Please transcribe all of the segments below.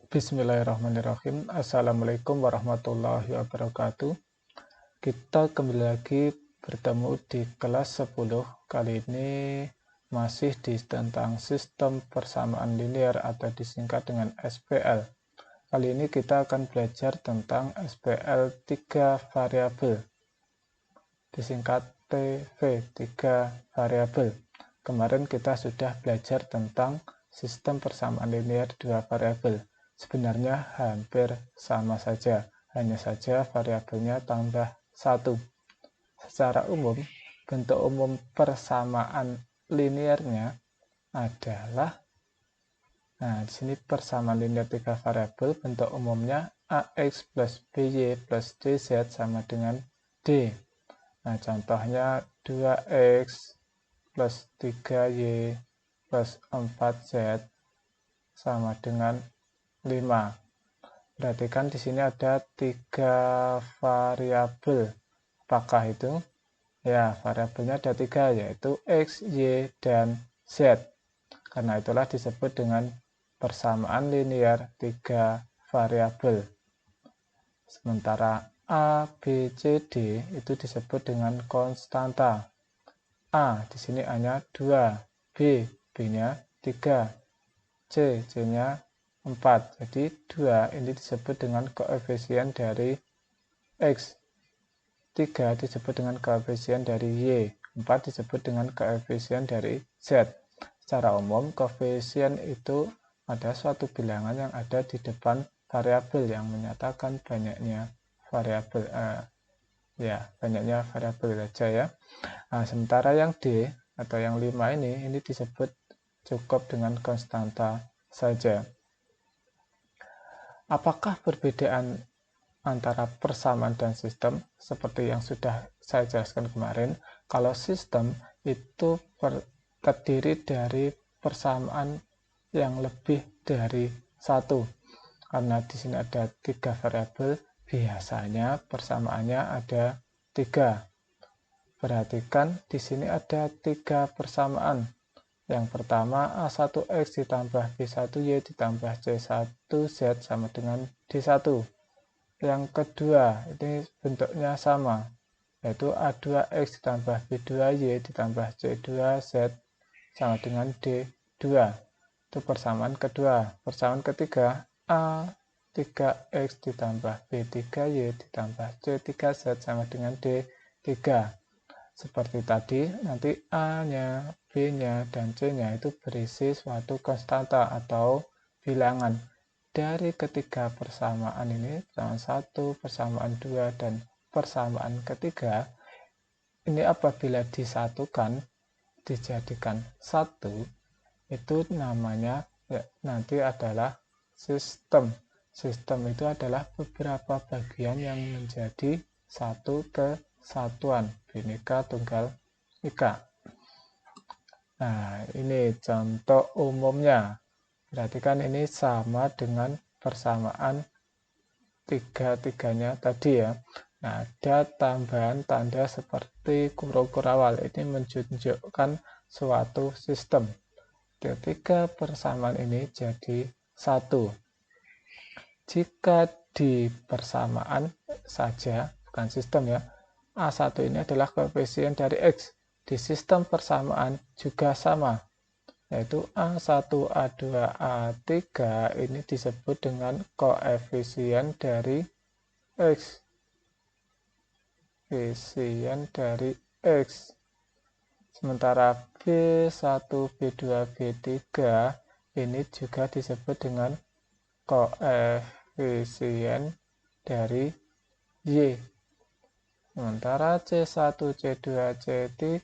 Bismillahirrahmanirrahim. Assalamualaikum warahmatullahi wabarakatuh. Kita kembali lagi bertemu di kelas 10. Kali ini masih tentang sistem persamaan linear atau disingkat dengan SPL. Kali ini kita akan belajar tentang SPL 3 variabel, disingkat TV, 3 variabel. Kemarin kita sudah belajar tentang sistem persamaan linear 2 variabel. Sebenarnya hampir sama saja, hanya saja variabelnya tambah 1. Secara umum, bentuk umum persamaan linearnya adalah, di sini persamaan linear 3 variabel, bentuk umumnya AX plus BY plus DZ sama dengan D. Contohnya 2X plus 3Y plus 4Z sama dengan 5. Perhatikan di sini ada 3 variabel. Apakah itu? Ya, variabelnya ada 3, yaitu X, Y, dan Z. Karena itulah disebut dengan persamaan linear 3 variabel. Sementara A, B, C, D itu disebut dengan konstanta. A di sini hanya 2, B, B-nya 3, C, C-nya 4. Jadi 2 ini disebut dengan koefisien dari X, 3 disebut dengan koefisien dari Y, 4 disebut dengan koefisien dari Z. Secara umum, koefisien itu ada suatu bilangan yang ada di depan variabel yang menyatakan banyaknya variabel, banyaknya variabel saja ya. Sementara yang D atau yang 5 ini disebut cukup dengan konstanta saja. Apakah perbedaan antara persamaan dan sistem? Seperti yang sudah saya jelaskan kemarin, kalau sistem itu terdiri dari persamaan yang lebih dari 1. Karena di sini ada 3 variabel, biasanya persamaannya ada 3. Perhatikan di sini ada 3 persamaan. Yang pertama A1X ditambah B1Y ditambah C1Z sama dengan D1. Yang kedua ini bentuknya sama, yaitu A2X ditambah B2Y ditambah C2Z sama dengan D2. Itu persamaan kedua. Persamaan ketiga A3X ditambah B3Y ditambah C3Z sama dengan D3. Seperti tadi, nanti A-nya, B-nya, dan C-nya itu berisi suatu konstanta atau bilangan. Dari ketiga persamaan ini, persamaan 1, persamaan 2, dan persamaan ketiga, ini apabila disatukan, dijadikan 1, itu namanya nanti adalah sistem. Sistem itu adalah beberapa bagian yang menjadi satu kesatuan, Bhinneka Tunggal Ika. Ini contoh umumnya. Perhatikan ini sama dengan persamaan tiga-tiganya tadi ya. Ada tambahan tanda seperti kurung awal. Ini menunjukkan suatu sistem. Ketiga persamaan ini jadi 1. Jika di persamaan saja, bukan sistem ya, A1 ini adalah koefisien dari X. Di sistem persamaan juga sama, yaitu A1, A2, A3 ini disebut dengan koefisien dari X. Koefisien dari X. Sementara B1, B2, B3 ini juga disebut dengan koefisien dari Y. Sementara C1, C2, C3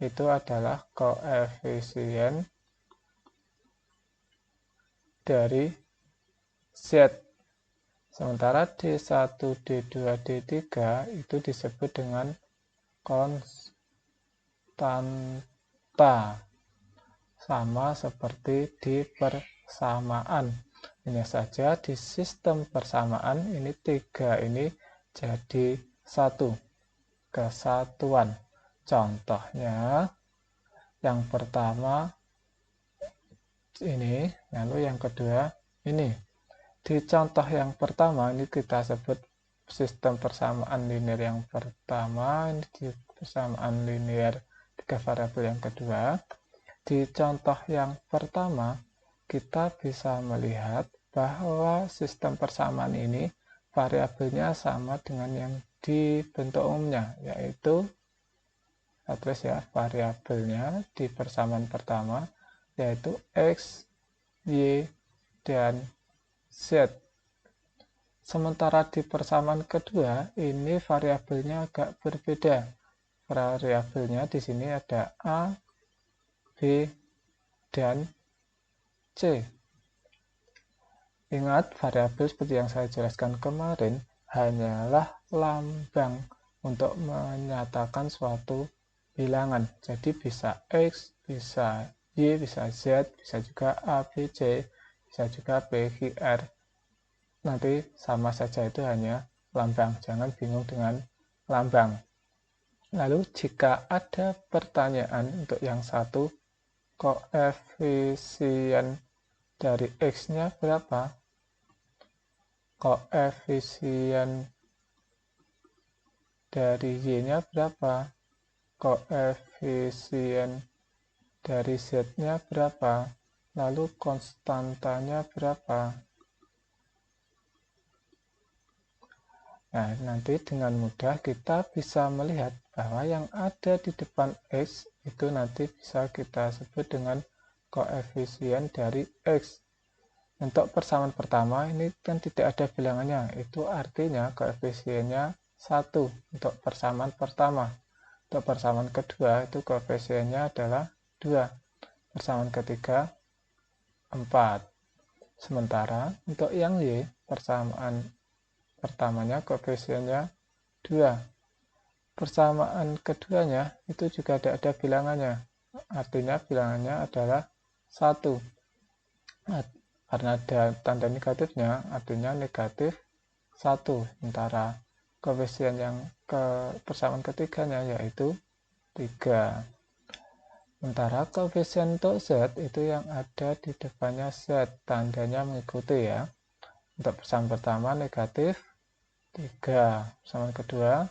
itu adalah koefisien dari Z. Sementara D1, D2, D3 itu disebut dengan konstanta. Sama seperti di persamaan. Hanya saja di sistem persamaan ini 3 ini jadi 1 kesatuan. Contohnya yang pertama ini, lalu yang kedua Ini di contoh yang pertama ini kita sebut sistem persamaan linear yang pertama, ini di persamaan linear 3 variabel yang kedua. Di contoh yang pertama kita bisa melihat bahwa sistem persamaan ini variabelnya sama dengan yang di bentuk umumnya, yaitu tulis ya, variabelnya di persamaan pertama yaitu X, Y, dan Z. Sementara di persamaan kedua ini variabelnya agak berbeda. Variabelnya di sini ada A, B, dan C. Ingat, variabel seperti yang saya jelaskan kemarin hanyalah lambang untuk menyatakan suatu bilangan. Jadi bisa X, bisa Y, bisa Z, bisa juga A, B, C, bisa juga P, Q, R. Nanti sama saja, itu hanya lambang. Jangan bingung dengan lambang. Lalu jika ada pertanyaan untuk yang satu, koefisien dari X-nya berapa? Koefisien dari Y-nya berapa? Koefisien dari Z-nya berapa? Lalu konstantanya berapa? Nah, nanti dengan mudah kita bisa melihat bahwa yang ada di depan X itu nanti bisa kita sebut dengan koefisien dari X. Untuk persamaan pertama ini kan tidak ada bilangannya, itu artinya koefisiennya 1 untuk persamaan pertama. Untuk persamaan kedua itu koefisiennya adalah 2. Persamaan ketiga 4. Sementara untuk yang Y, persamaan pertamanya koefisiennya 2. Persamaan keduanya itu juga tidak ada bilangannya. Artinya bilangannya adalah 1. Karena ada tanda negatifnya, artinya negatif 1. Sementara koefisien yang ke persamaan ketiganya yaitu 3. Sementara koefisien untuk Z itu yang ada di depannya Z, tandanya mengikuti ya. Untuk persamaan pertama negatif 3, persamaan kedua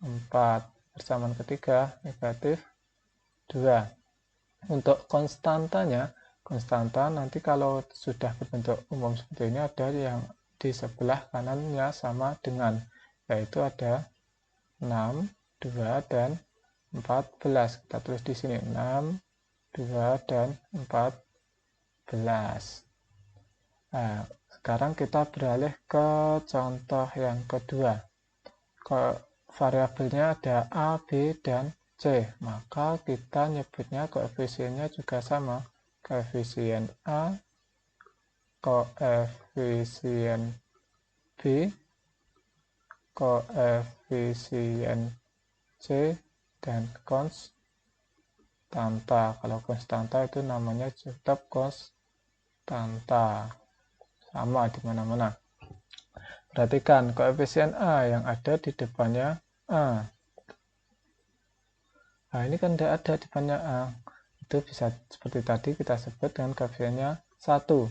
4, persamaan ketiga negatif 2. Untuk konstantanya, konstanta nanti kalau sudah berbentuk umum seperti ini ada yang di sebelah kanannya sama dengan, yaitu ada 6, 2, dan 14. Kita tulis di sini 6, 2, dan 14. Nah, sekarang kita beralih ke contoh yang kedua. Variabelnya ada A, B, dan C. Maka kita nyebutnya koefisiennya juga sama. Koefisien A, koefisien B, koefisien C, dan konstanta. Kalau konstanta itu namanya tetap konstanta. Sama di mana-mana. Perhatikan koefisien A yang ada di depannya A. Nah, ini kan tidak ada di depannya A. Itu bisa seperti tadi kita sebut dengan koefisiennya 1.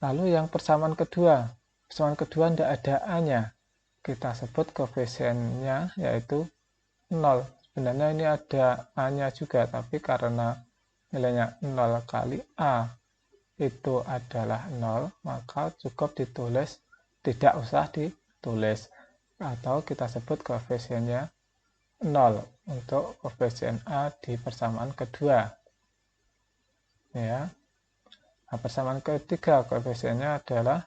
Lalu yang persamaan kedua tidak ada A-nya. Kita sebut koefisiennya yaitu 0. Sebenarnya ini ada A-nya juga, tapi karena nilainya 0 kali A itu adalah 0, maka cukup ditulis, tidak usah ditulis. Atau kita sebut koefisiennya 0 untuk koefisien A di persamaan kedua. Ya. Nah, persamaan ketiga koefisiennya adalah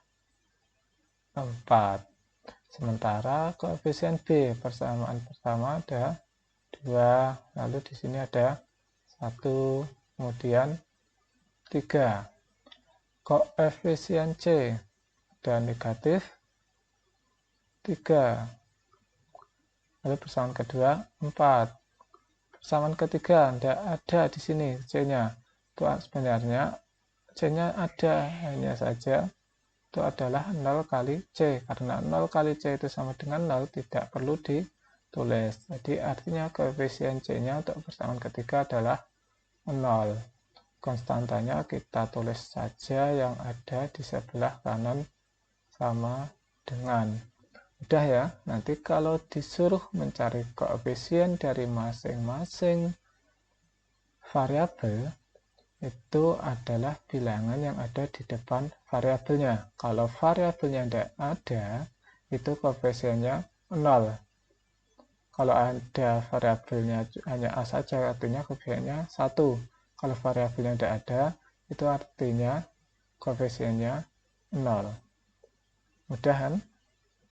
4. Sementara koefisien B, persamaan pertama ada 2, lalu di sini ada 1, kemudian 3. Koefisien C ada negatif 3. Lalu persamaan kedua 4. Persamaan ketiga tidak ada di sini C-nya. Itu sebenarnya C-nya ada, hanya saja itu adalah 0 kali C. Karena 0 kali C itu sama dengan 0, tidak perlu ditulis. Jadi artinya koefisien C-nya untuk persamaan ketiga adalah 0. konstantanya kita tulis saja yang ada di sebelah kanan sama dengan. Udah ya, nanti kalau disuruh mencari koefisien dari masing-masing variabel, itu adalah bilangan yang ada di depan variabelnya. Kalau variabelnya tidak ada, itu koefisiennya 0. Kalau ada variabelnya hanya A saja, artinya koefisiennya 1. Kalau variabelnya tidak ada, itu artinya koefisiennya 0. Mudah kan?